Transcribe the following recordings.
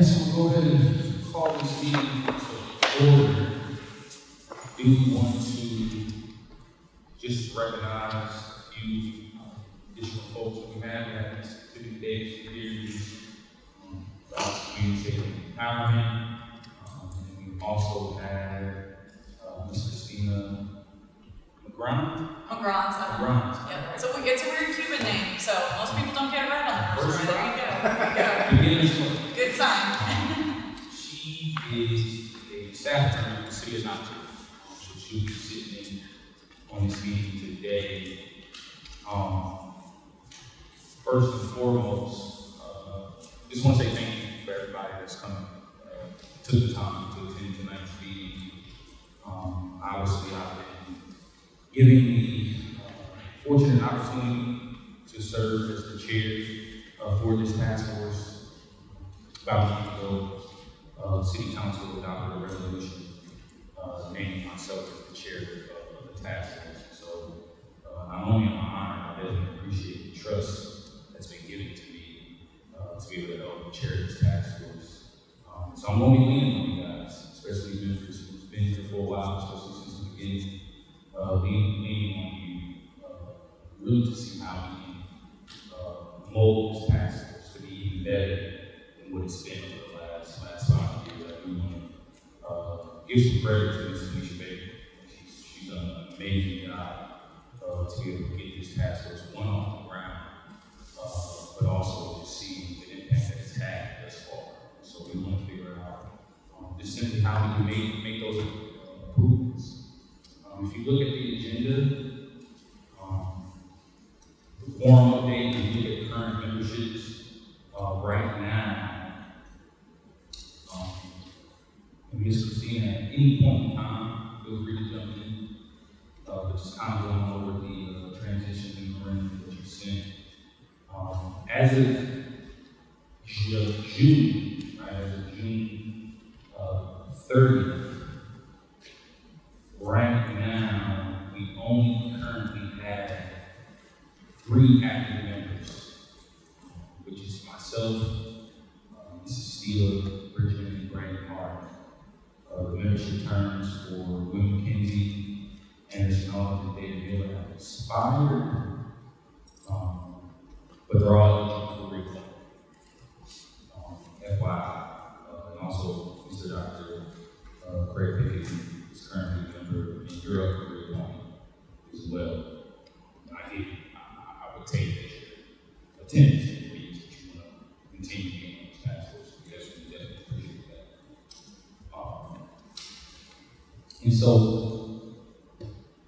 so we'll go ahead and call this meeting to order. Do we want to just recognize a few additional folks that we have at this specific day series about community empowerment? And we also had Ms. Christina McGrath. McGrath. Yep. It's a weird Cuban name, so most people don't get it right on the first try. There you go. Good sign. She is a staff member of the city of Aaertf, so she'll be sitting in on this meeting today. First and foremost, just want to say thank you for everybody that's come, took the time to attend tonight's meeting. Obviously, I've been given the fortunate opportunity to serve as the chair for this task force. About a week ago, City Council adopted a resolution naming myself as the chair of the task force. So not only am I honored, I definitely appreciate the trust that's been given to me to be able to help chair this task force. So I'm going to be leaning on you guys, especially Memphis, who's been here for a while, especially since the beginning, leaning on you really to see how we can mold this task force to be even better than what it's been over the last 5 years. We want to give some credit to Ms. Tanisha Baker. She's done an amazing job to be able to get this task force one off the ground, but also to see the impact that it's had thus far. So we want to figure out just simply how we can make those improvements. If you look at the agenda, the forum update, and you look at current memberships right now, and Ms. Christina, at any point in time, feel free to jump in. But just kind of going over the transition memorandum that you sent. As of June, right, as of June 30th, right now, we only currently have 3 active members, which is myself, Mrs. Steele, Bridget, and Brandon Martin. The membership terms for William McKenzie, Anderson Olive, and David Miller have expired, but they're all eligible for recall. FYI, and also Mr. Dr. Craig Pickett is currently a member, and you're up for reappointment as well. I would take attendance if you want to continue being on this task force. We definitely appreciate that. And so,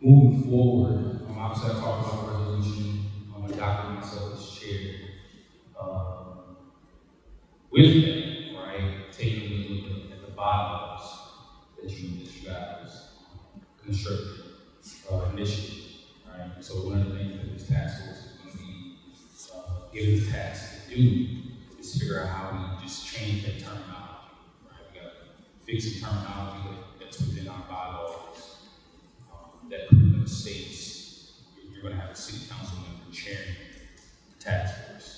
moving forward, obviously I talked about the resolution, adopting myself as chair. With that, right, taking a look at the bylaws that you guys constructed initially, right? So one of the things that this task force is going to be given the task to do is figure out how we just change that terminology, right? We got to fix the terminology that's within our bylaws that pretty much states you're going to have a city council member chairing the task force.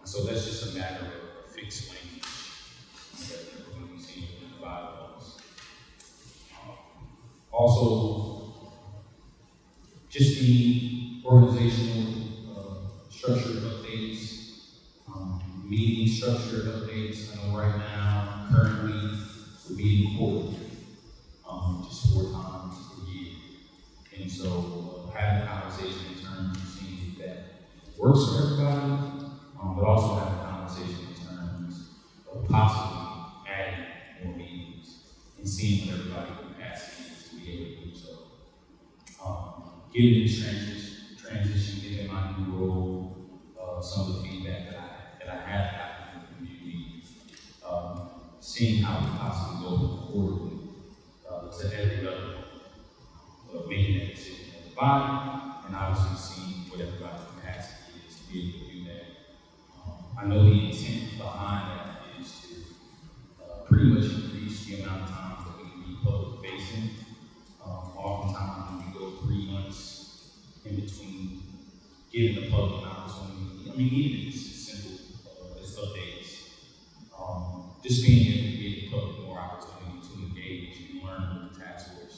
So that's just a matter of fixed language that we're going to be seeing in the bylaws. Also, just the organizational structure updates, meeting structure updates. I know right now, currently, we're meeting quarterly, just 4 times a year. And so, having a conversation in terms of seeing if that works for everybody, but also having a conversation in terms of possibly adding more meetings and seeing what everybody's capacity is to be able to do so. Given this transition, given my new role, some of the feedback that I have gotten from the community, seeing how we possibly go from quarterly to every level, making that decision as a body, and obviously seeing what everybody's capacity is to be able to do that. I know the intent behind that is to pretty much increase the amount of time that we can be public facing. Oftentimes, when we go 3 months in between giving the public an opportunity, even if it's as simple as updates, just being able to give the public more opportunity to engage and learn what the task force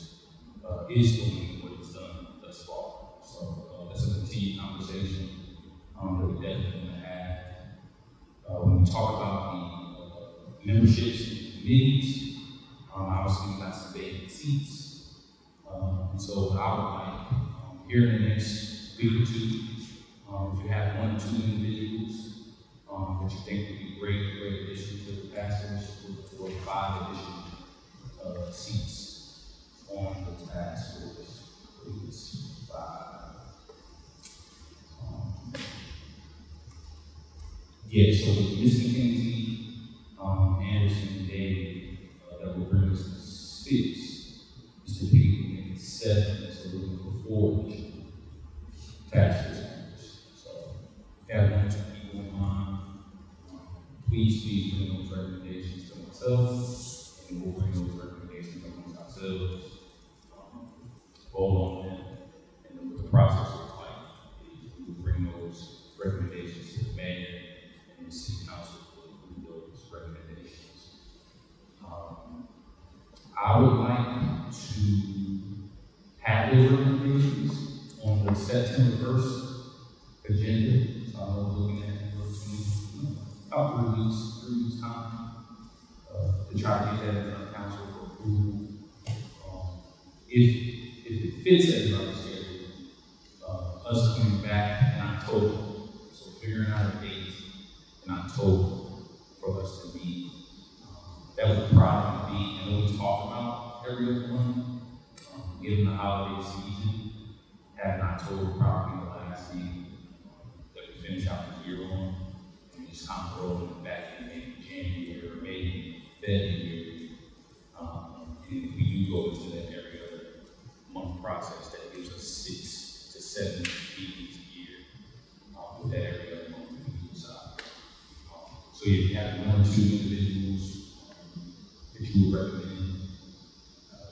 is doing and what it's done thus far. So that's a continued conversation that we definitely want to have. When we talk about the memberships and committees, obviously we've got some vacant seats. And so what I would like, here in the next week or two, if you have 1 or 2 individuals that you think would be great addition to the pastors, for 5 additional seats on the task force. I believe it's 5. So with Ms. McKenzie, Anderson, and David, that will bring us to 6. Mr. Pete will make it 7, so we're looking for 4 additional task force members. So if you have 1 or 2 people in mind, please bring those recommendations to myself, and we'll bring those recommendations amongst ourselves, vote on them, and then what the process looks like. We'll bring those recommendations to the mayor, and the city council will approve those recommendations. I would like to have those recommendations on the September 1st agenda. So I'm looking at about 3 weeks time to try to get that in front of council for approval. If it fits everybody's schedule, us coming back in October, so figuring out a date in October for us to meet, that would probably be, and we talk about every other month, given the holiday season, having October probably the last meeting that we finish out the year on. Just kind of rolling back in maybe January or maybe February. And if we do go into that every other month process, that gives us 6 to 7 meetings a year with that every other month we decide. So if you have 1 or 2 individuals that you would recommend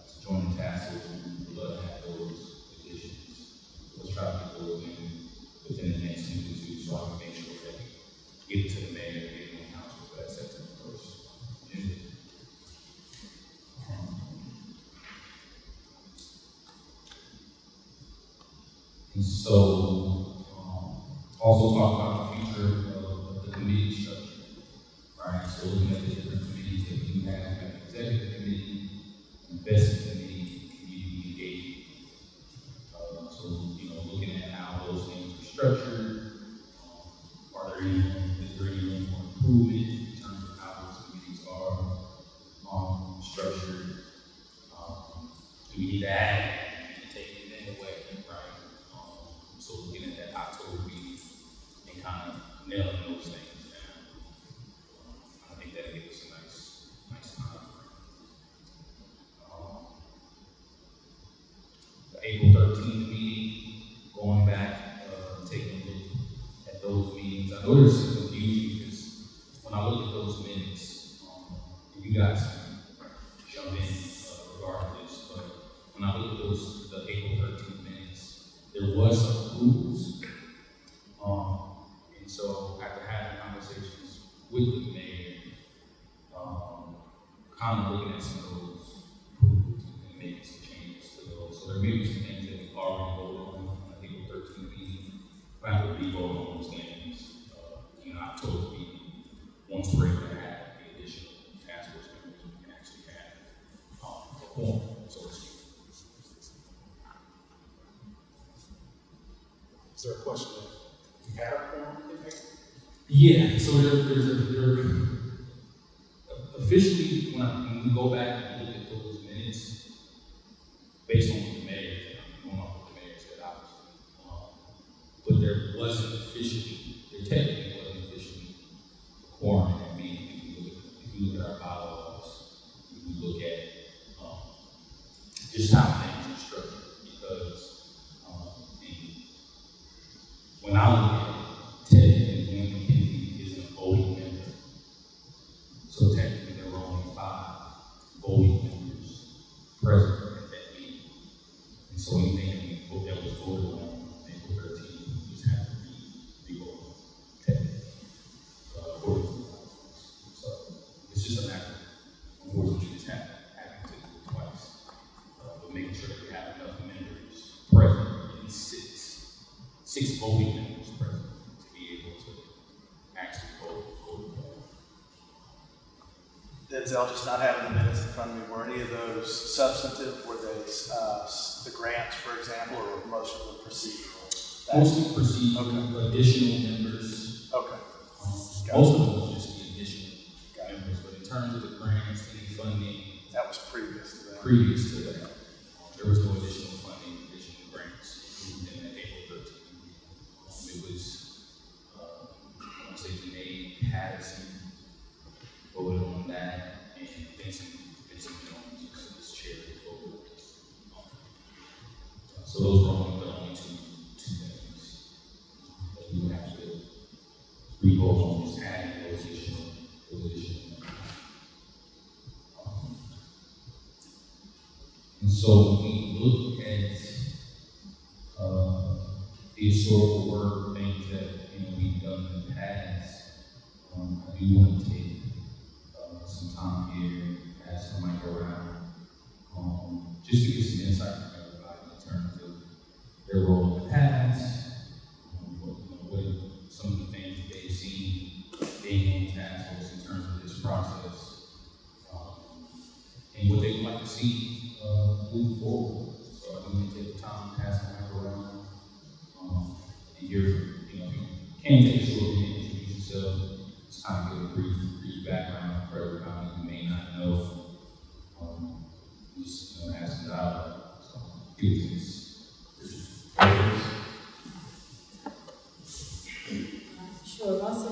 to join the task force, we would love to have those additions. So let's try to get those in within the next week or 2 so I can make sure that give it to the mayor and get it on council for that September 1st agenda. And so, also talk about the future of the committee structure, right? So looking at the different committees that we do have, we have an executive committee, investment committee, community engagement. So, looking at how those things are structured, are there any room for improvement in terms of how those committees are structured? Do we need to add and take anything away, right? So looking at that October meeting and kind of nailing those things down, I think that gives us a nice time frame. The April 13th meeting, going back, taking a look at those meetings. I know there's some confusion because when I look at those minutes, and you guys can jump in regarding this, but when I look at the April 13th minutes, there was some rules. And so after having conversations with the mayor, kind of looking at some of those rules and making some changes to those. So there may be some things that we already voted on the April 13th meeting. We have to re-vote on those things in October meeting. Once we're able to have the additional task force members, we can actually have a quorum, so to speak. Is there a question? You have a quorum? Yeah, so there officially, when we go back and look at those minutes, based on what the mayor said, I don't know what the mayor said, obviously, but there wasn't officially, there technically wasn't officially a quorum in that meeting. If you look at our bylaws, if you look at just how things are structured, because when I look at it, technically, Glenn McKenzie isn't a voting member. So technically, there were only 5 voting members present at that meeting. And so anything that was voted on April 13th just had to be voted on technically, according to the bylaws. So it's it's just a matter of, unfortunately, it's happened to do it twice. But making sure that we have enough members present, at least six voting members present to be able to actually vote. Denzel, just not having the minutes in front of me, were any of those substantive? Were they the grants, for example, or were most of them procedural? Mostly procedural, okay. Additional members. Okay. Most of them was just the additional members, but in terms of the grants, any funding, that was previous to that. There was no additional funding, additional grants in that April 13th. It was, I want to say Janae Patterson voted on that, and Vincent Jones was chair voted. So those were only the only two things that we would have to re-vote on, is adding those additional members. And so when we look at the historical work, things that we've done in the past, I do want to take some time here and ask the mic around, just to get some insight from everybody in terms of their role in the past, what some of the things that they've seen being on task force in terms of this process, and what they would like to see moving forward. So I'm going to take the time to pass the mic around and hear from, if you can take a short minute, introduce yourself, just kind of give a brief background for everybody who may not know. Just ask about so give this. Sure. Most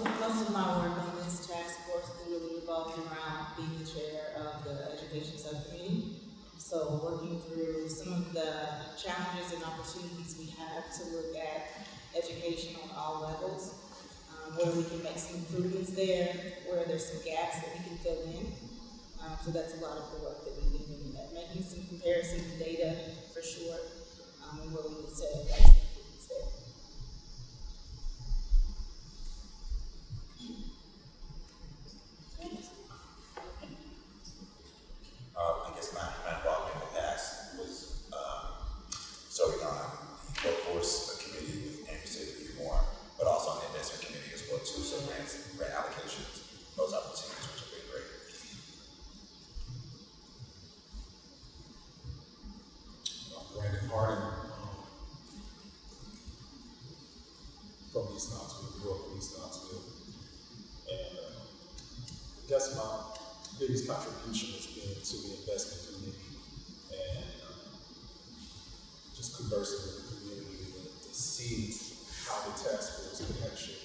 of my work on this task force really revolved around being the chair of the education subcommittee. So working through some of the challenges and opportunities we have to look at education on all levels, where we can make some improvements there, where there's some gaps that we can fill in. So that's a lot of the work that we've been doing, making some comparison data for sure, and where we need to make some improvements there. I guess my involvement in the past was serving on the workforce committee with Aaertf a few more, but also on the investment committee as well too. So grant allocations, those opportunities, which have been great. Brandon Harding from East Knoxville, grew up in East Knoxville. And I guess my biggest contribution has been to the investment community and just conversing with the community to see how the task force can actually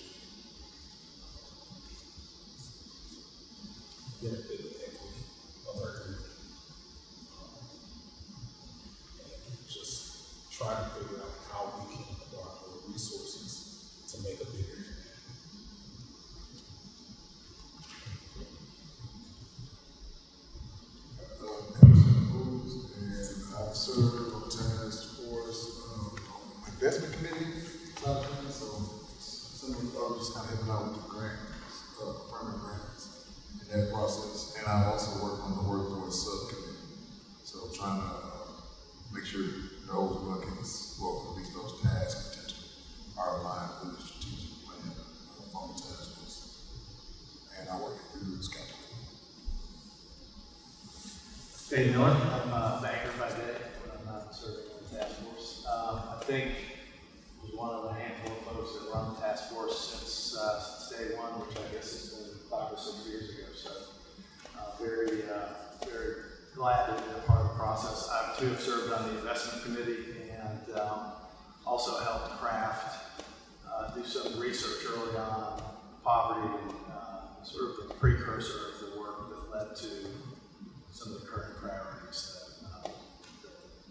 benefit the equity of our community. And just try to figure out how we can acquire more resources to make a bigger impact. I've served on the task force, investment committee, so some of the others kind of helping out with the grants, permanent grants in that process. And I also work on the workforce subcommittee. So trying to make sure those buckets, well, at least those tasks potentially are aligned with the strategic plan from the task force. And I work through this capital. Dave Miller, I'm a banker by day, but I'm not serving on the task force. I think I was one of a handful of folks that run the task force since day one, which I guess has been 5 or 6 years ago. So very glad to be a part of the process. I too have served on the investment committee and also helped craft, do some research early on poverty and sort of the precursor of the work that led to some of the current priorities that the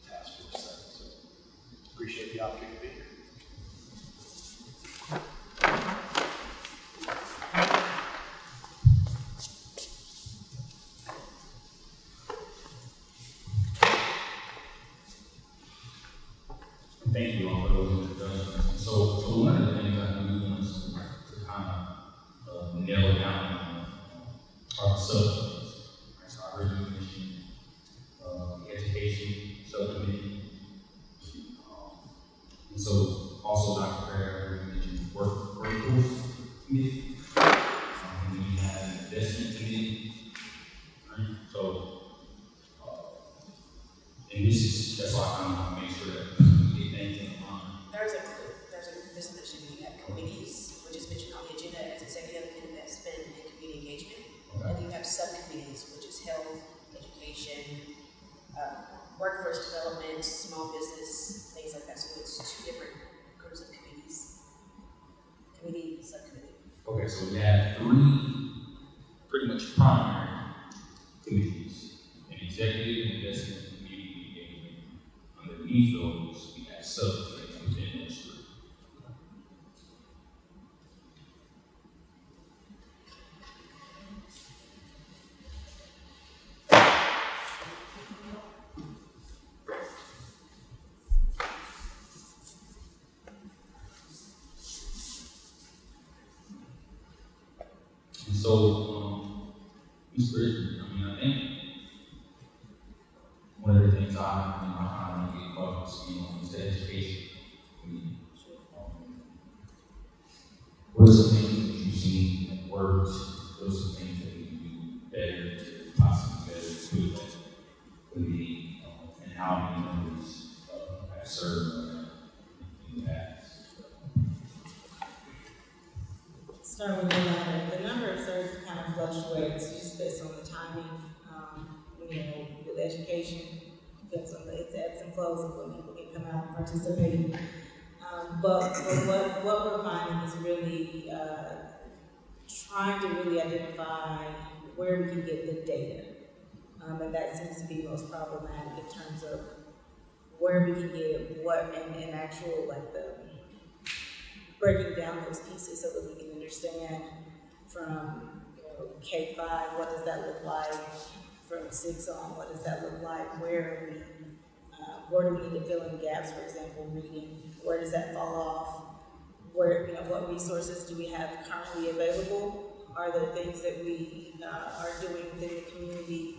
task force set. So appreciate the opportunity to be here. Thank you all for those introductions. So one of the things I do want us to kind of narrow down our subject investment committee. Right? So, and that's why I kind of want to make sure that we get things in line. There's a misunderstanding. You have committees, which is mentioned on the agenda as executive investment and community engagement. Okay. And you have subcommittees, which is health, education, workforce development, small business, things like that. So it's two different groups of committees. Committee, subcommittee. Okay, so we have 3 pretty much primary committees: an executive, investment, and community engagement. Underneath those, we have subcommittees within those 3. And so, Ms. Bridget, I think one of the things I kind of get caught up is the education. What are some things that you've seen that worked? What are some things that we can do better to possibly better put that community, and how many members have served in the past? Start with the number. The number of serves kind of fluctuates just based on the timing. With education, depends on its ebbs and flows of when people can come out and participate. But what we're finding is really trying to really identify where we can get the data. And that seems to be most problematic in terms of where we can get what and actual, like the breaking down those pieces so that we can understand from K-5, what does that look like? From 6 on, what does that look like? Where do we need to fill in gaps? For example, reading. Where does that fall off? What resources do we have currently available? Are there things that we are doing within the community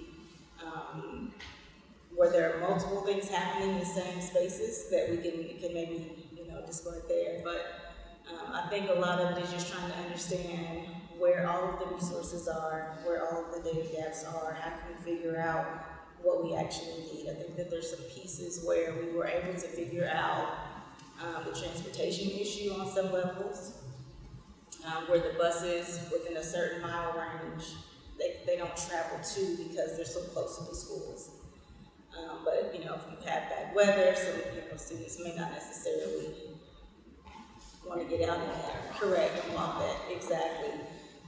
where there are multiple things happening in the same spaces that we can maybe display there? But I think a lot of it is just trying to understand where all of the resources are, where all of the data gaps are, how can we figure out what we actually need. I think that there's some pieces where we were able to figure out the transportation issue on some levels, where the buses within a certain mile range, they don't travel to because they're so close to the schools. But if you have bad weather, some students may not necessarily want to get out in that, correct, and walk that, exactly.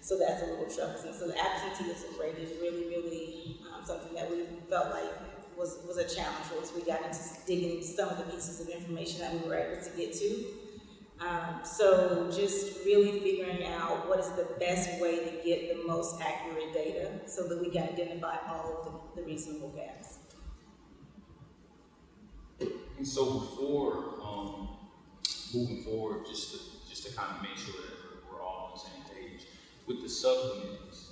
So that's a little troublesome. So the absenteeism rate is really, really something that we felt like was a challenge once we got into digging into some of the pieces of information that we were able to get to. So just really figuring out what is the best way to get the most accurate data so that we can identify all of the reasonable gaps. And so before moving forward, just to kind of make sure that we're all on the same page, with the subcommittees,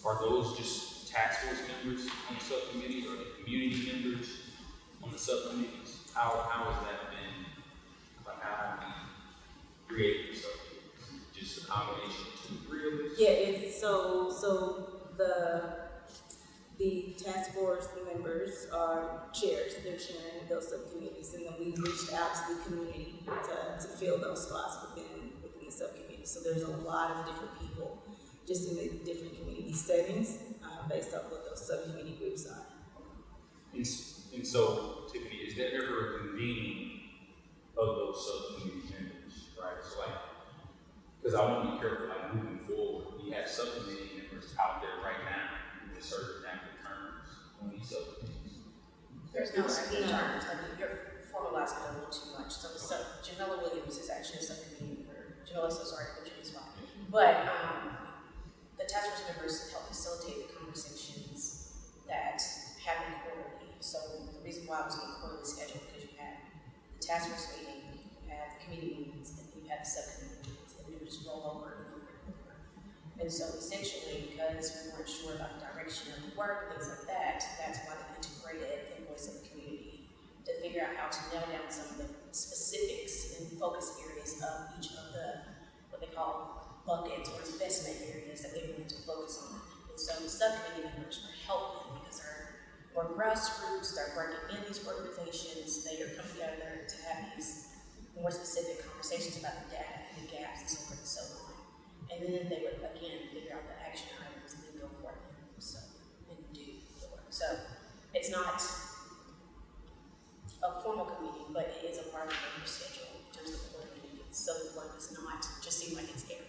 are those just task force members on the subcommittee, or the community members on the subcommittees? How has that been? Like, how have we created the subcommittees? Just a combination of 2 or 3 of us? Yeah, it's so the task force members are chairs. They're chairing those subcommittees, and then we've reached out to the community to fill those spots within the subcommittee. So there's a lot of different people just in the different community settings based off what those subcommittee groups are. And so, Tiffany, is there ever a convening of those subcommittee members, right? So because I want to be careful, moving forward, we have subcommittee members out there right now with certain active terms on these subcommittees. There's no active terms. You're formalizing it a little too much. So Janella Williams is actually a subcommittee member. Janella, so sorry to put you in the spot. But the task force members help facilitate the conversations that happen quarterly. So the reason why I was on a quarterly schedule, because you had the task force meeting, you had the committee meetings, and you had the subcommittee meetings, and we would just roll over and over and over. And so essentially, because we weren't sure about the direction of the work, things like that, that's why they integrated the voice of the community to figure out how to nail down some of the specifics and focus areas of each of the, what they call buckets or investment areas that they wanted to focus on. And so the subcommittee members are helping because they're more grassroots, they're working in these organizations, they are coming together to have these more specific conversations about the data and the gaps and so forth and so on. And then they would again figure out the action items and then go for it and do the work. So it's not a formal committee, but it is a part of your schedule in terms of the board meetings. So the work does not just seem like it's there.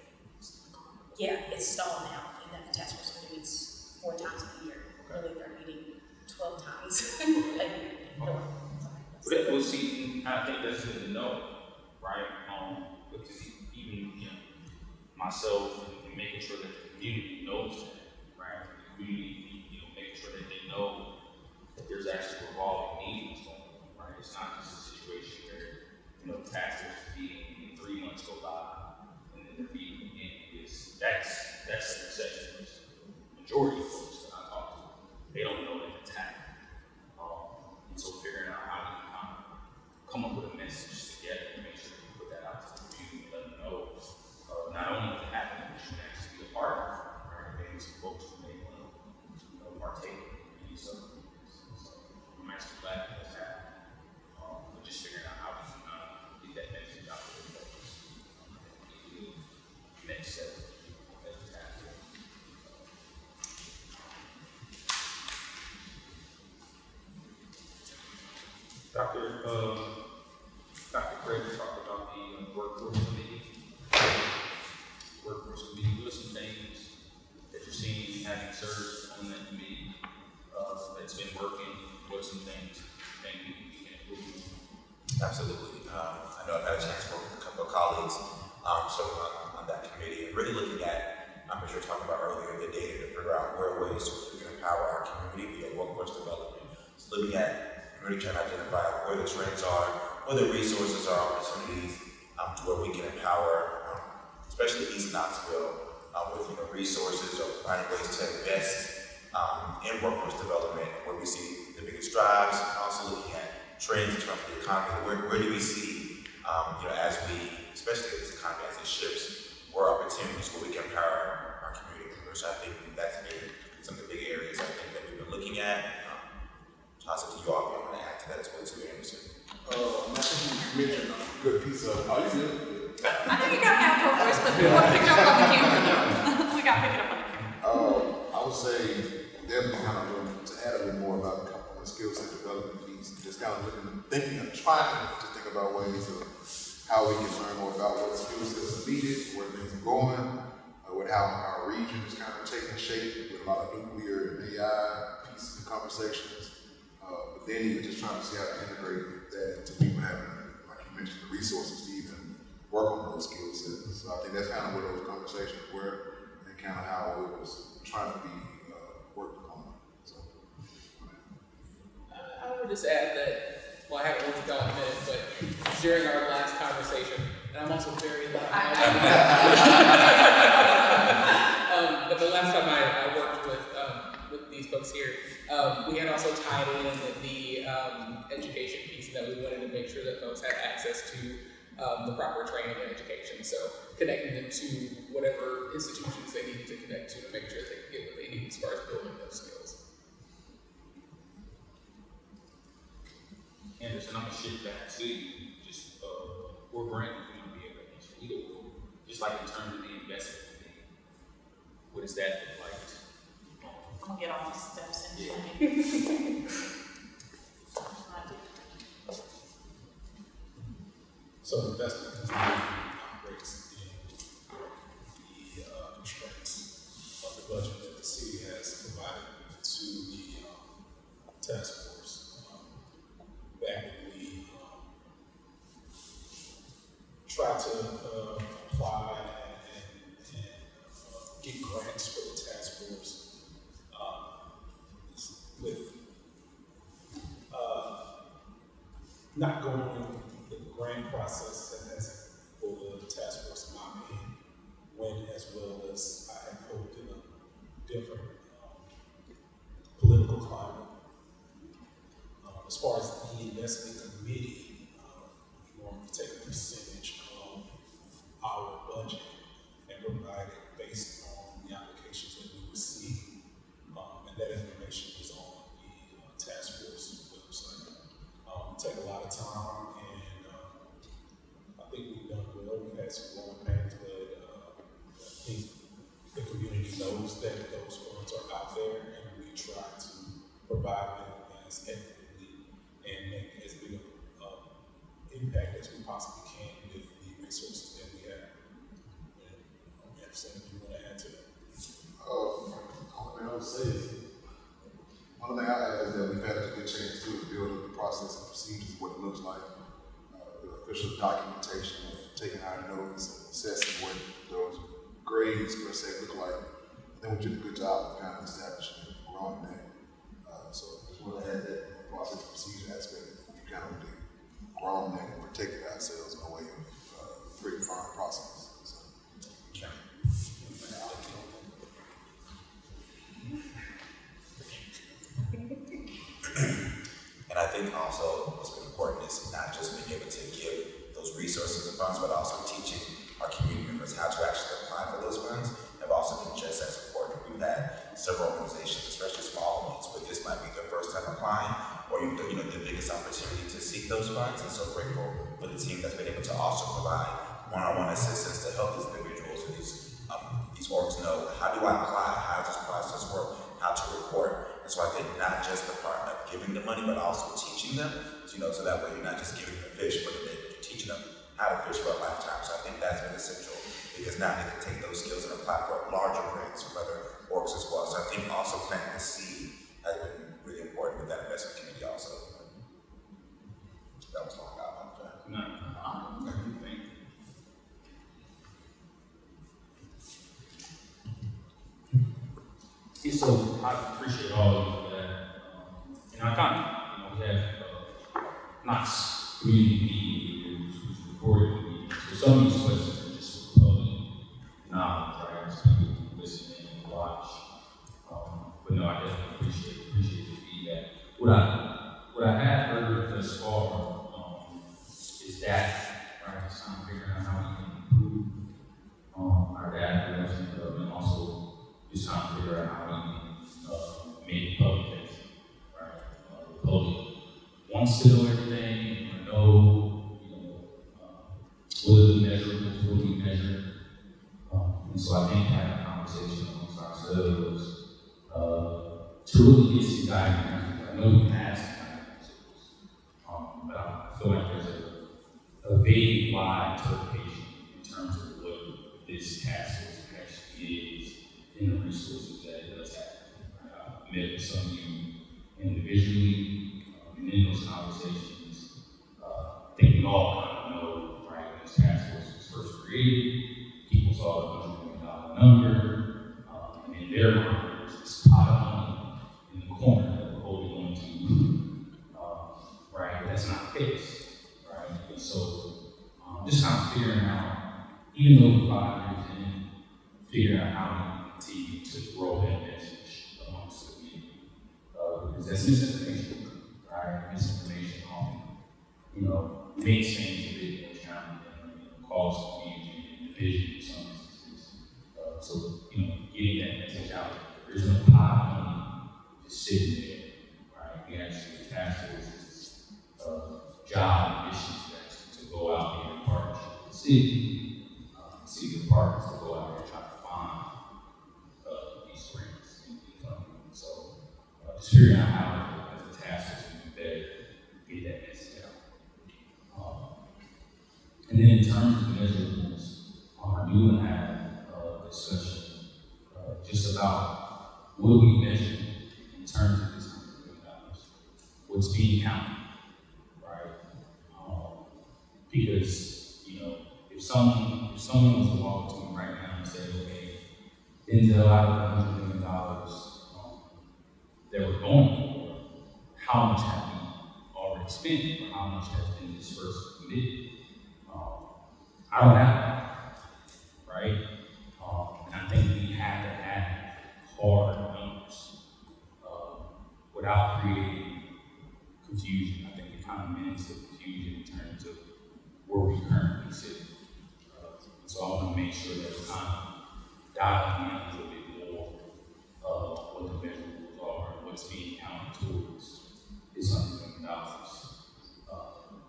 Yeah, it's stalled now, and that the task force only meets 4 times a year. Really, they're meeting 12 times a year. We'll see. I think that's good to know, right? Because even myself and making sure that the community knows that, right? The community, making sure that they know that there's actually revolving needs going on, right? It's not just a situation where task force is feeding and 3 months go by and then they're feeding again. That's the perception. Majority of folks that I talk to, they don't know that it's happening. And so figuring out how we can kind of come up with a message together and make sure we put that out to the community, let them know not only is it happening, but you can actually be a part of it, right? Maybe some folks who may want to partake in these other things. So I'm actually glad that that's happening. But just figuring out how we can get that message out to the folks. Next step. Dr. Craig talked about the workforce committee. Workforce committee, what are some things that you're seeing having served on that committee that's been working? What are some things that you can improve? Absolutely. I know I've had a chance to work with a couple of colleagues serving on that committee and really looking at, as you were talking about earlier, the data to figure out where ways we can empower our community via workforce development. So looking at really trying to identify where the trends are, where the resources are, opportunities to where we can empower, especially East Knoxville, with resources or finding ways to invest in workforce development, where we see the biggest drives, and also looking at trends in terms of the economy. Where do we see, as we, especially as this economy as it shifts, where opportunities where we can empower our community members. I think that's been some of the big areas I think that we've been looking at. Toss it to you all if you want to add to that as well too, Anderson. I think you mentioned a good piece of, are you good? I think you got an outdoor voice, but we want to pick it up on the camera though. We got to pick it up on the camera. I would say definitely kind of to add a little more about the skill set development piece, just kind of trying to think about ways of how we can learn more about what skill sets are needed, where things are going, with how our region is kind of taking shape with a lot of nuclear and AI pieces and conversations. But then even just trying to see how to integrate that into people having, like you mentioned, the resources to even work on those skill sets. So I think that's kind of where those conversations were and kind of how it was trying to be worked upon. So, I would just add that, well, I haven't worked with y'all in a minute, but during our last conversation, and I'm also very loud. But the last time I worked with these folks here, we had also tied in the education piece that we wanted to make sure that folks had access to the proper training and education. So connecting them to whatever institutions they needed to connect to make sure they can get what they need as far as building those skills. Anderson, I'm going to shift back to you. Just, or Brent, if you want to be able to answer either or. Just like in terms of the investment thing, what does that look like? I'm gonna get all these steps in. Yeah. So investment operates in the constraints of the budget that the city has provided to the task force. Back when we try to apply and get grants for the task force, with not going through the grant process that has for the task force in my opinion, when as well as I have hoped in a different political climate. As far as the investment committee, we normally take a percentage of our budget and provide provide them as equitably and make as big of impact as we possibly can with the resources that we have. And Anderson, if you want to add to that. Only thing I would say is, one thing I add is that we've had a good chance to build up the process and procedures, what it looks like, the official documentation of taking our notes and assessing what those grades per se look like. I think we did a good job of kind of establishing and growing that. So I just want to add that process and procedure aspect. We kind of did grown that and protected ourselves in a way of pretty firm process. So. Okay. And I think also what's been important is not just being able to give those resources and funds, but also teaching our community members how to actually apply for those funds have also been just as important. We've had several organizations, especially small ones, where this might be their first time applying, or the biggest opportunity to seek those funds. And so grateful for the team that's been able to also provide one-on-one assistance to help these individuals or these orgs know, how do I apply, how does this process work, how to report. And so I think not just the part of giving the money, but also teaching them, so that way you're not just giving them a fish for the day, but you're teaching them how to fish for a lifetime. So I think that's been essential, because now they can take those skills and apply for larger grants from other orgs as well. So I think also planting the seed has been really important with that investment committee also. That was long, I apologize. No, thank you. Yeah, so I appreciate all of you for that. And I kind of, we have nice community meetings who's recorded the meetings. So some of these questions are just for public knowledge, right? So people listen in and watch. But no, I definitely appreciate the feedback. What I have heard thus far is that, right, it's kind of figuring out how we can improve our data collection, and also just trying to figure out how we can make it public facing, right? The public wants to know everything, want to know, what are the measurables, what do we measure? And so I think having a conversation amongst ourselves to really get some diagrams. I know we can ask some diagrams, but I feel like there's a vague wide interpretation in terms of what this task force actually is and the resources that it does have. Right? I met with some of you individually, and in those conversations, I think we all kind of know, right, when this task force was first created, people saw the $100 million number, and in their mind, there was this pot of money in the corner that we're holding on to, right? But that's not the case, right? And so, just kind of figuring out, even though we're 5 years in, figuring out how we continue to grow that message amongst the community. Because that's misinformation, right? Misinformation often, makes things a bit more challenging, cause confusion and division in some instances. So, getting that message out, there's no pot of money just sitting there, right? We actually, the task force's job and mission is to go out here in partnership with the city departments to go out there and try to find these grants and funding. So, just figuring out how, as a task force, we can better get that message out. And then in terms of the measurables, I do want to have a discussion just about what do we measure in terms of this $100 million. What's being counted, right? Because if someone was to walk to me right now and say, okay, Denzel, out of the $100 million that we're going for, how much have we already spent, or how much has been dispersed or committed? I don't have that, right? And I think we have to have hard numbers without creating confusion. I think it kind of mimics the confusion in terms of where we currently sit. So I want to make sure that we're kind of dialing in a little bit more what the measurables are and what's being counted towards is $100 million.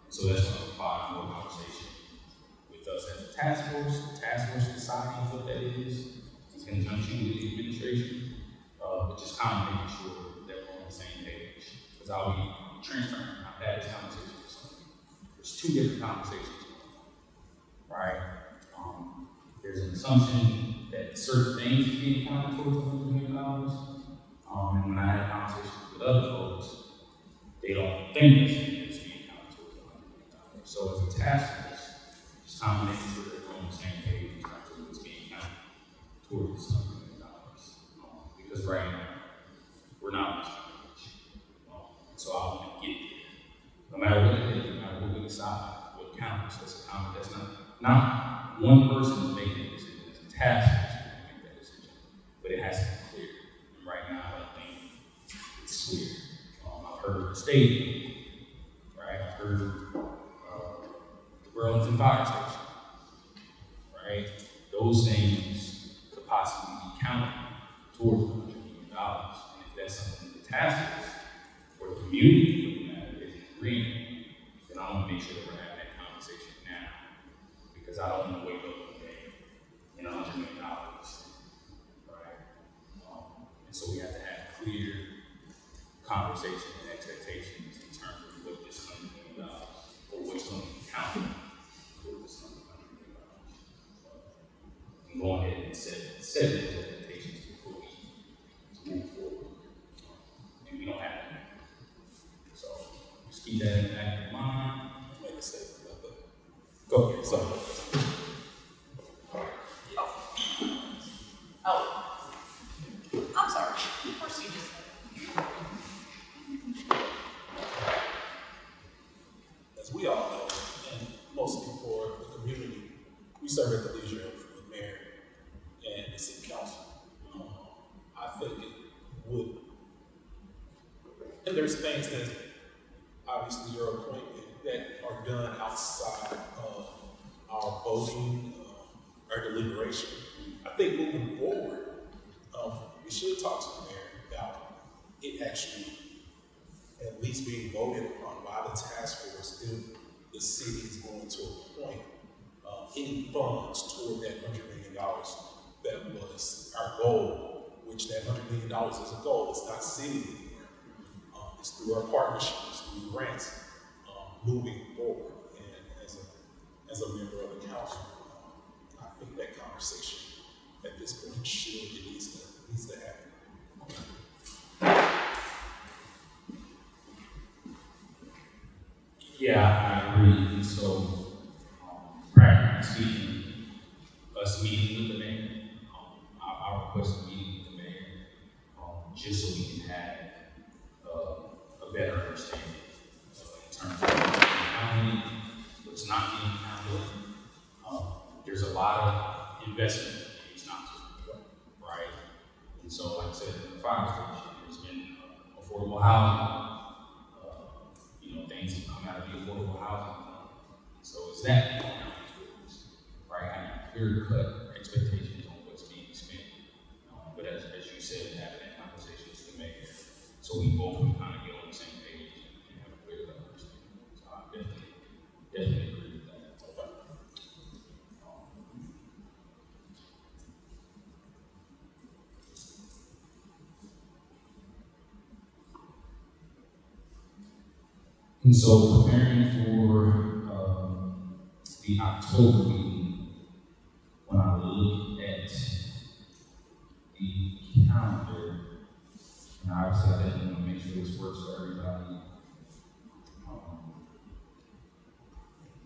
So that's going to require more conversation with us as a task force, the task force deciding what that is in conjunction with the administration, but just kind of making sure that we're on the same page. because I'll be transparent. I've had this conversation with someone. There's two different conversations, right? There's an assumption that certain things are being counted towards $100 million. And when I have conversations with other folks, they don't think it's being counted towards $100 million. So as a task force, it's time to make sure that we're on the same page in terms of what's being counted towards this $100 million. Because right now, we're not on the same page. So I want to get there. No matter what it is, no matter what we decide, what counts, that's a comment. That's not one person is making a decision. It's a task force to make that decision. But it has to be clear. And right now, I don't think it's clear. I've heard the state, right? I've heard the Burlington Fire Station, right? Those things could possibly be counted towards $100 million. And if that's something that the task force or the community, for the matter, is agreeing, then I want to make sure that we're having that conversation now. Because I don't want to wake up one day in $100 million, right? And so we have to have clear conversation and expectations in terms of what this $100 million or what's going to be counted for this $100 million. And go ahead and set those expectations before we move forward. And we don't have to. So just keep that in the back of your mind. Make a statement about that. Go ahead. So. I'm sorry. Of course you just. As we all know, and mostly for the community, we serve at the leisure of the mayor and the city council. I think it would, and there's things that obviously your appointment that are done outside of our voting, our deliberation. I think moving forward, we should talk to the mayor about it actually at least being voted upon by the task force if the city is going to appoint any funds toward that $100 million that was our goal, which that $100 million is a goal. It's not city anymore. It's through our partnerships, through grants, moving forward. And as a member of the council, I think that conversation at this point needs to happen. Yeah, I agree. And so, practically speaking, us meeting with the mayor, I request a meeting with the mayor, just so we can have a better understanding in terms of what's being counted, what's not being counted. There's a lot of investment in these not to, right? And so, like I said, in the fire station, there's been affordable housing. Things have come out of the affordable housing fund. So is that right? Having clear-cut expectations on what's being spent. But as you said, having that conversation with the mayor, so we both can kind of get on the same page and have a clear-cut understanding. So I definitely agree with that. Okay. And so preparing for the October meeting, when I look at the calendar, and obviously I definitely want to make sure this works for everybody.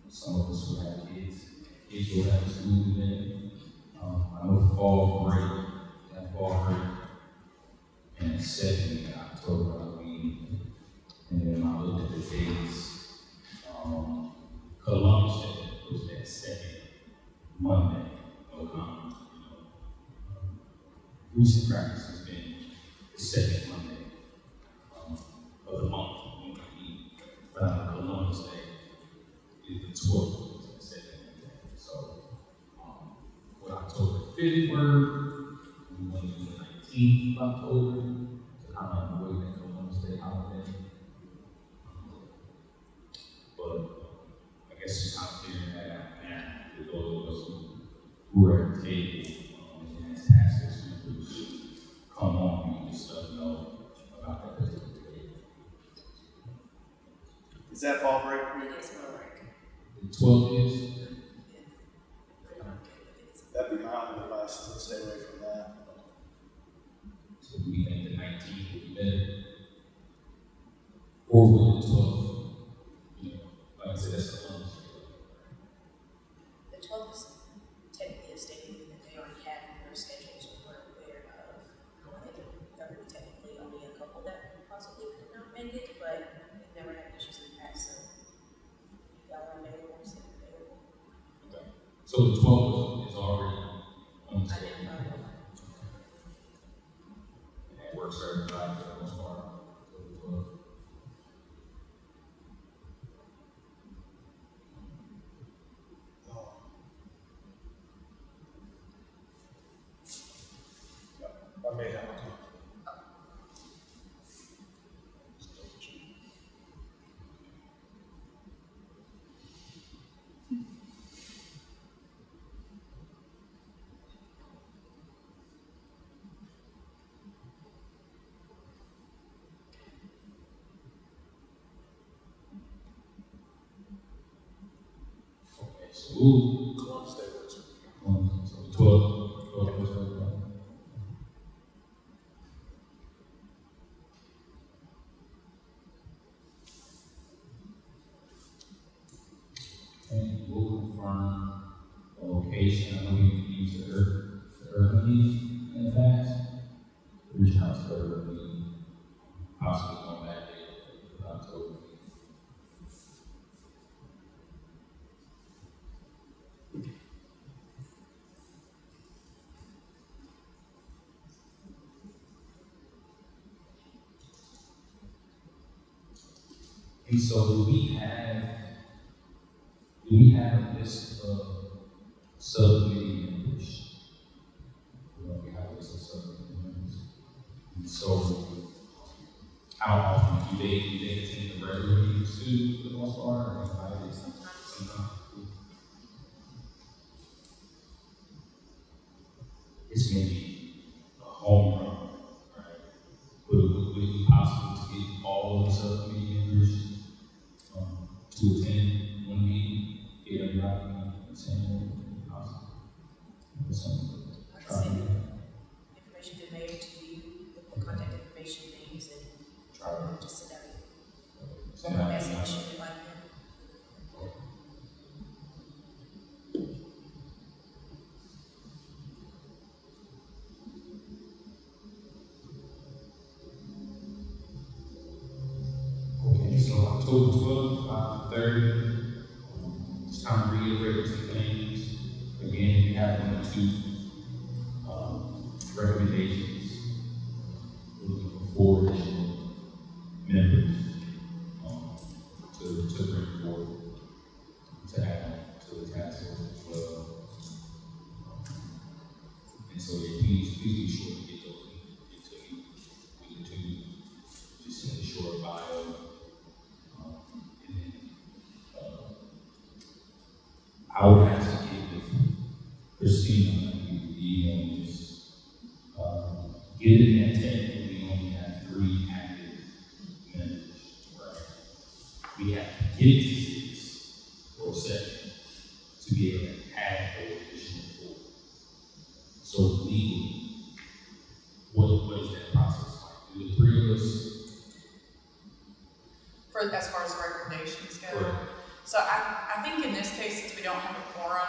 Some of us will have kids will have school today. I know fall break, that fall break, and it's 7th in October, I believe. And then when I looked at the dates, Columbus Day was that second Monday. Recent practice has been the second Monday of the month. But Columbus Day is the 12th, is the second Monday. So, for October 5th word, we want to do the 19th of October to kind of avoid that Columbus Day holiday. But I guess just kind of figuring that out now with those of us who are at the table and as task force members come on and just let them know about that particular day. that fall break? It is fall break. The 12th is? That'd be my only advice, is to stay away from that. So we think the 19th would be better. Or would the 12th? You know, like I said, that's the lunch. The 12th is technically a state meeting that they already had in their schedules, we were aware of. I think there were technically only a couple that possibly could not make it, but we've never had issues in the past, so if y'all are available, stay available. Okay. So the 12th is already on the 12th. Identified. And that works for everybody for the most part. So the 12th. I may have a conflict. Okay, so we'll Columbus Day works. so the 12th was everybody. And we'll confirm the location. I know we used the urban meeting in the past. Reaching out to the urban meeting, possibly going back there for October. And so do we have a list of subcommittee members? We have a list of subcommittee members. And so how often do they attend the regular meetings too, for the most part, or invited sometimes? It's maybe a home run, right? Would it be possible to get all of the subcommittee members to attend one meeting, get everybody attend possible? That's something to try to do. Information been made to you, the contact information, names, and Try to just sit down. send out Message, emails. invite them. Okay, so October 12th, 5:30. Just kind of reiterate some things. Again, we have 1 or 2 recommendations. We're looking for 4 additional members to bring forward to add on to the task force as well. And so, yeah, please be sure to get those into me. To just send a short bio. And then I would have to get with Christina and email this. Given that technically we only have 3 active members, right? We have to get to 6 or 7 to be able to add those additional 4. So legally, what is that process like? Do the 3 of us? For as far as recommendations go. Correct. So I think in this case, since we don't have a quorum,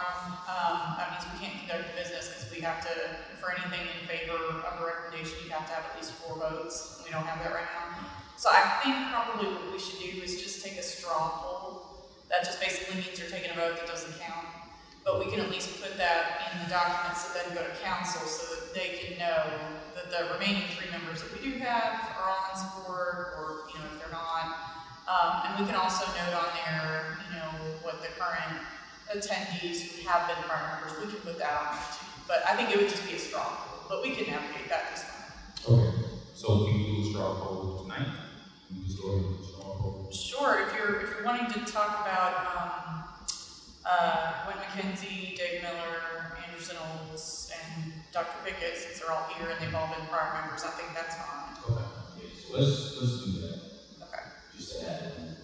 that means we can't conduct business because we have to, for anything in favor of a recommendation, you have to have at least 4 votes. We don't have that right now. So I think probably what we should do is just take a straw poll. That just basically means you're taking a vote that doesn't count. But we can at least put that in the documents that then go to council so that they can know that the remaining 3 members that we do have are all in support, or, if they're not. And we can also note on there, what the current attendees who have been prior members, we can put that on there too. But I think it would just be a straw poll, but we can navigate that just fine. Okay. So can we do a straw poll tonight? Can we just go ahead and do a straw poll? Sure, if you're wanting to talk about Gwen McKenzie, Dave Miller, Anderson Olds, and Dr. Pickett, since they're all here and they've all been prior members, I think that's fine. Okay. Yeah, so let's do that. Okay. Just to add it in.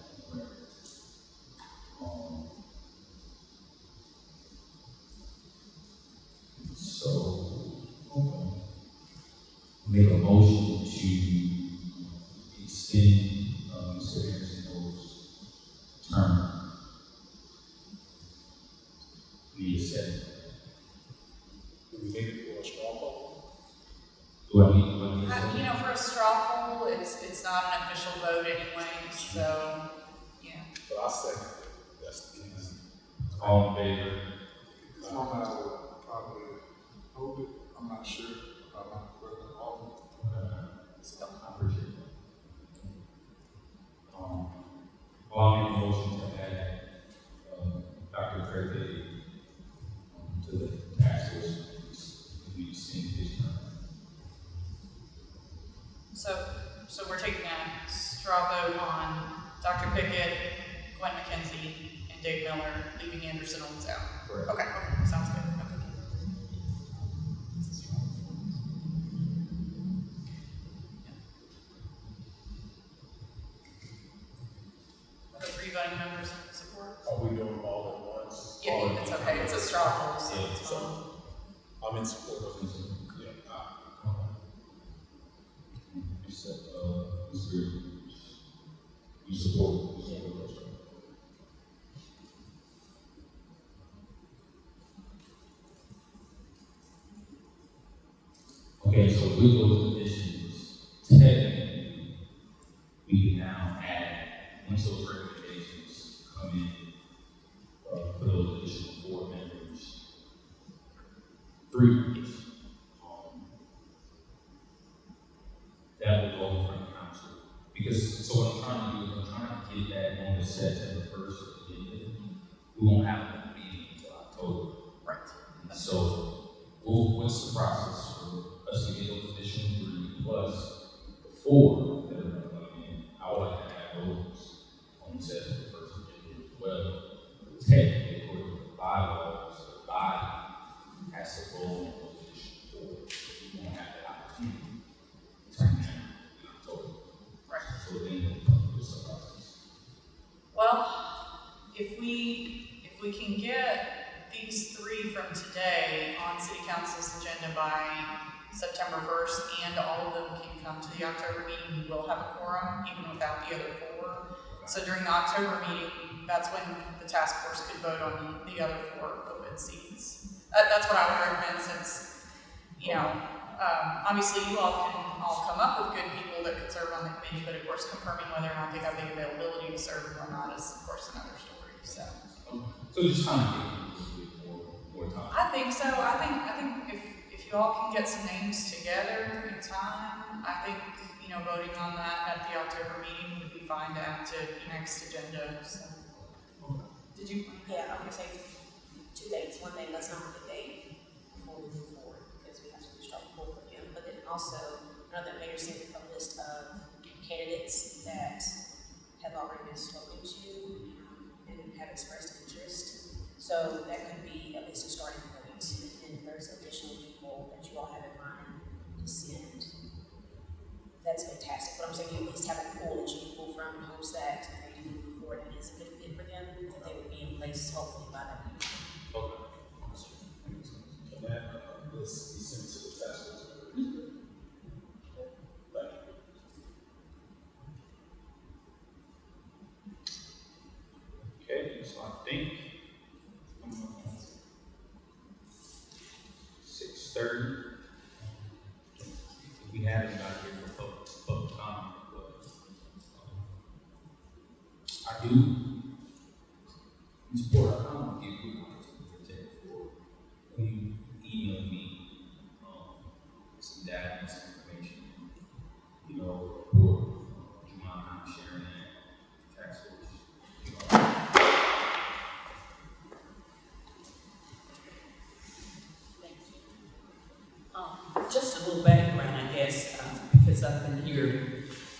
motion to extend Mr. Anderson's term. Need a second. Do we need it for a straw poll? Do I need a second? You know, for a straw poll, it's not an official vote anyway, so, yeah. But I second it, that's the case. All in favor? This moment I would probably hold it, I'm not sure, I'm not whether all. I appreciate that. I'll make a motion to add Dr. Kirby to the task force. We extend his term. So we're taking a straw vote on Dr. Pickett, Gwen McKenzie, and Dave Miller, leaving Anderson Olds out. Correct. Okay, sounds good. Okay. Are the three voting members in support? Are we doing all at once? Yeah, it's okay. It's a straw poll, so Yeah, it's so fine. I'm in support of it. Yeah, You said, Mr. You support that. Okay, so with those additions, technically, we can now add, once those recommendations come in, for those additional 4 members, 3 members, that will go in front of council. Because, so what I'm trying to do is I'm trying to get that on the September 1st agenda. We won't have a meeting until October. Right. So, what's the process for us to get those additional 3 plus the 4 that are going to come in? I would like to have those on the September 1st agenda as well. Technically, according to the bylaws, the body has to vote on those additional 4. We won't have that opportunity to turn that in October. Right. So then we'll come to this process. Well, if we can get these 3 from today on city council's agenda by September 1st, and all of them can come to the October meeting, we will have a quorum, even without the other 4. So during the October meeting, that's when the task force could vote on the other 4 open seats. That's what I would recommend, since, you know, obviously you all can all come up with good people that could serve on the committee, but of course confirming whether or not they have the availability to serve or not is of course another story, so. So just kind of give them a little bit more time. I think so. I think if you all can get some names together in time, I think, you know, voting on that at the October meeting would be fine to add to the next agenda, so. Did you? Yeah, I'm gonna say 2 dates. One day, let's not forget Dave before we move forward, because we have to start poll for him. But then also, I know that Mayor sent a list of candidates that have already been spoken to and have expressed interest. So that could be at least a starting point. And if there's additional people that you all have in mind to send, that's fantastic. But I'm saying you at least have a pool that you can pull from, in hopes that if they do move forward and it's a good fit for them, that they would be in place hopefully by that week. Okay. Can that, list be sent to the task force? Thank you. Okay, so I think 6:30. We had it out here for public comment, but I do support. I want to give you an opportunity to take forward. When you email me some data and some information, you know, report. Do you mind not sharing that task force? Just a little background, I guess, because I've been here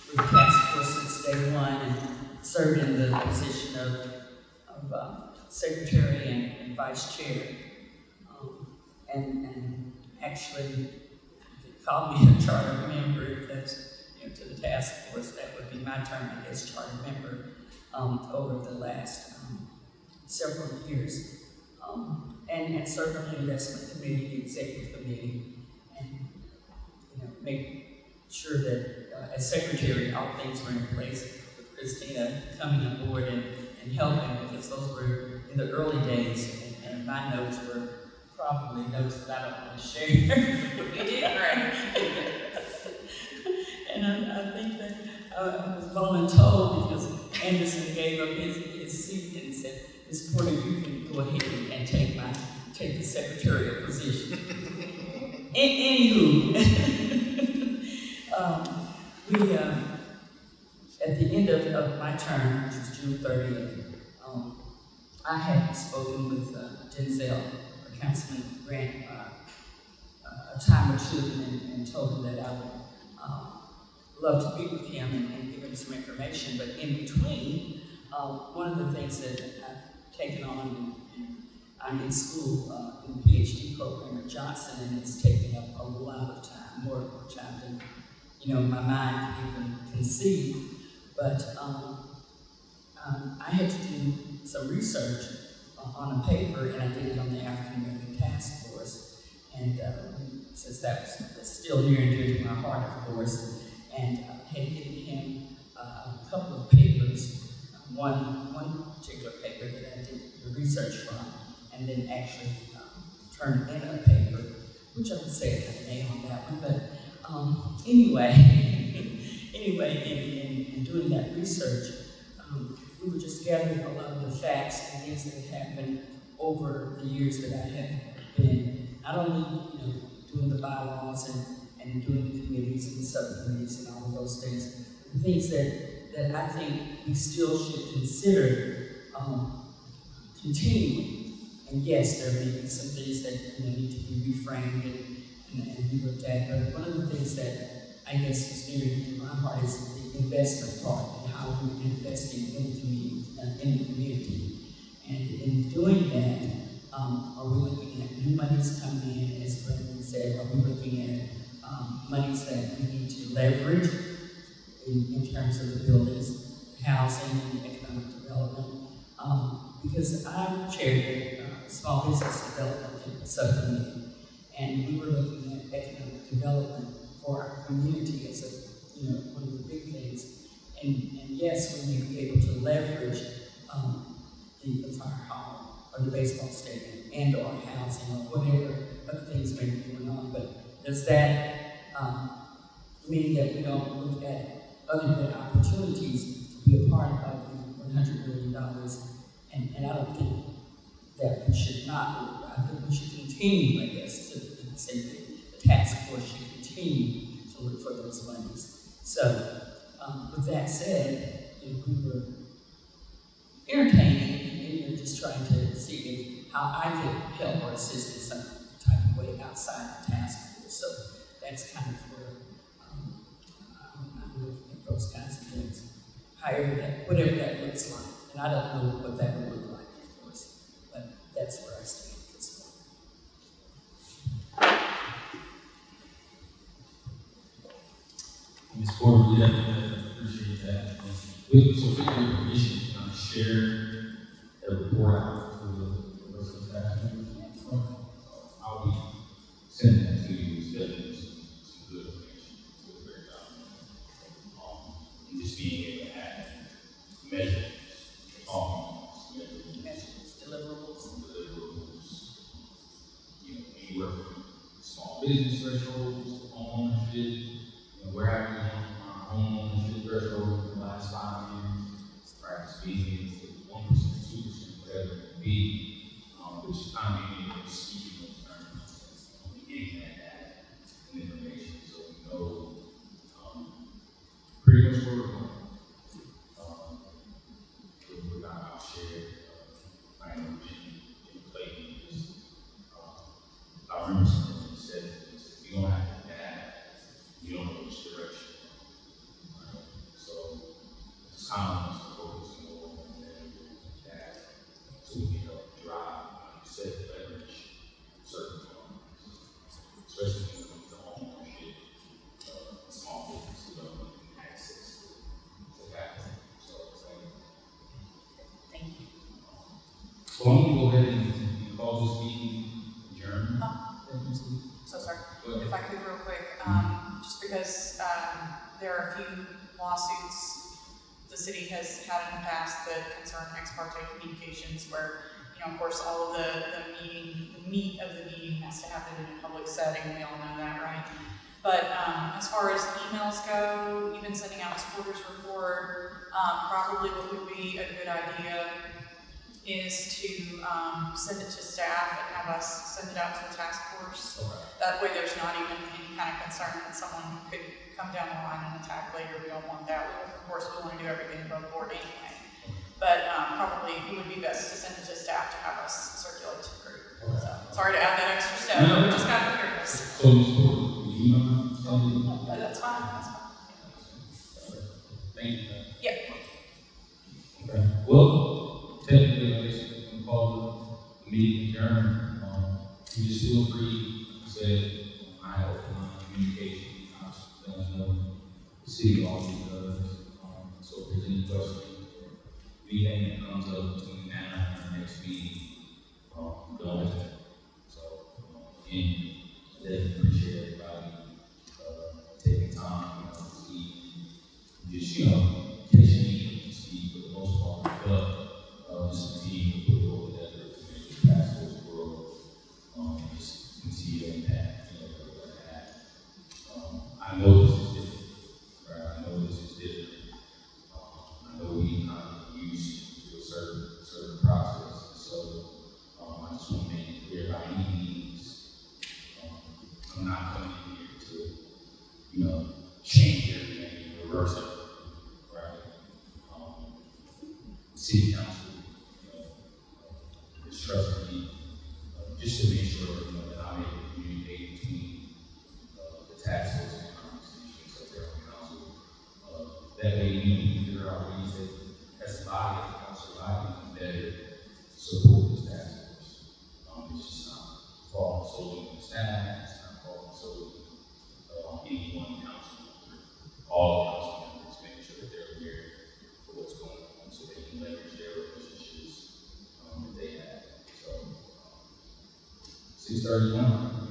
with the task force since day one and served in the position of secretary and vice chair. And actually, if you call me a charter member, if that's, you know, to the task force, that would be my term, I guess, charter member over the last several years. And certainly investment committee, executive committee, and, you know, make sure that as secretary, all things were in place with Christina coming on board and helping, because those were in the early days, and my notes were probably notes that I don't want to share. You did great. And I think that I was voluntold because Anderson gave up his seat and said, Ms. Porter, you can go ahead and take the secretarial position. Anywho, we, at the end of my term, which was June 30th, I had spoken with Denzel, or Councilman Grant, a time or two, and told him that I would love to meet with him and give him some information. But in between, one of the things that I've taken on, and I'm in school in the PhD program at Johnson, and it's taken up a lot of time, more time than my mind can even conceive. But I had to do some research on a paper, and I did it on the African American Task Force. And since that's still near and dear to my heart, of course, and had given him a couple of papers, one particular paper that I did the research from, and then actually turned in a paper, which I would say I kind of nailed on that one. But anyway, in doing that research, we were just gathering a lot of the facts and things that had happened over the years that I had been not only doing the bylaws and doing the committees and subcommittees and all of those things, the things that I think we still should consider continuing. And yes, there may be some things that need to be reframed and be looked at, but one of the things that I guess is near to my heart is the investment part and how we're investing in the community. And in doing that, are we looking at new monies coming in, as Brendan said? Are we looking at monies that we need to leverage in terms of the buildings, housing, and economic development? Because I chaired the Small Business Development Subcommittee, and we were looking at economic development for our community as one of the big things. And yes, we may be able to leverage the fire hall or the baseball stadium and or housing or whatever other things may be going on, but does that mean that we don't look at other opportunities to be a part of the $100 million? And I don't think that we should not. I think we should continue, I guess, to say that the task force should continue to look for those monies. So, with that said, we were entertaining and just trying to see how I could help or assist in some type of way outside the task force. So that's kind of where I'm looking at those kinds of things. Whatever that looks like. And I don't know what that would look like, of course, but that's where I stand at this point. Ms. Porter, we definitely appreciate that. So, with your permission, can I share a report out to the rest of the staff? I'll be sending that to you. It's definitely some good information. It's a great job. And just being able to have measures, deliverables, anywhere from small business thresholds to home ownership. Where have we gone from our home ownership threshold in the last 5 years? Practice speaking to 1%, 2%, whatever it may be, which is kind of being able to speak in those terms, getting that data and information so we know pretty much where we're going. We're not out shared planning in play. I remember something you said, we don't have to data, you don't know which direction. Right? So it's kind of focus more on that so we can help drive, like you said, leverage certain funds, especially when it comes to home ownership, small business development, and access to capital. Thank you. So I'm going to go ahead and call this meeting adjourned. So sorry. Go ahead. If I could real quick, just because there are a few lawsuits the city has had in the past that concern ex parte communications where, of course, all of the meat of the meeting has to happen in a public setting. We all know that, right? But as far as emails go, even sending out a supporters report, probably what would be a good idea is to send it to staff and have us send it out to the task force. Okay. That way there's not even any kind of concern that someone could come down the line and attack later. We don't want that. Of course, we want to do everything above board anyway. But probably it would be best to send it to staff to have us circulate to the group. So, sorry to add that extra step. No. We just got to hear this. So you email? But that's fine. That's fine. Thank you. Yeah. Okay. Well, technically, I guess we can call the meeting adjourned. You just feel free to say, I have open line of communication. Let us know the city always does. So if there's any questions or anything that comes up between now and our next meeting, don't hesitate. So, again, I definitely appreciate everybody taking time, to see, just, catch me, see for the most part, but just continue to put it all together to make the task force grow, just continue to impact, that. I know this is different, right? I know this is different. I know we kind of used to a certain process, so I just want to make it clear by any means, I'm not coming in here to, change everything, reverse it, right? City council, is trusting me, just to make sure, that I'm able to communicate between the task force and conversations of their own council. That way, we can figure out ways that, as a body, as a council body, we can better support this task force. It's just not falling solely on the staff, it's not falling solely on any one council member. All council members making sure that they're aware of what's going on, so they can leverage their relationships that they have. So, 6:31.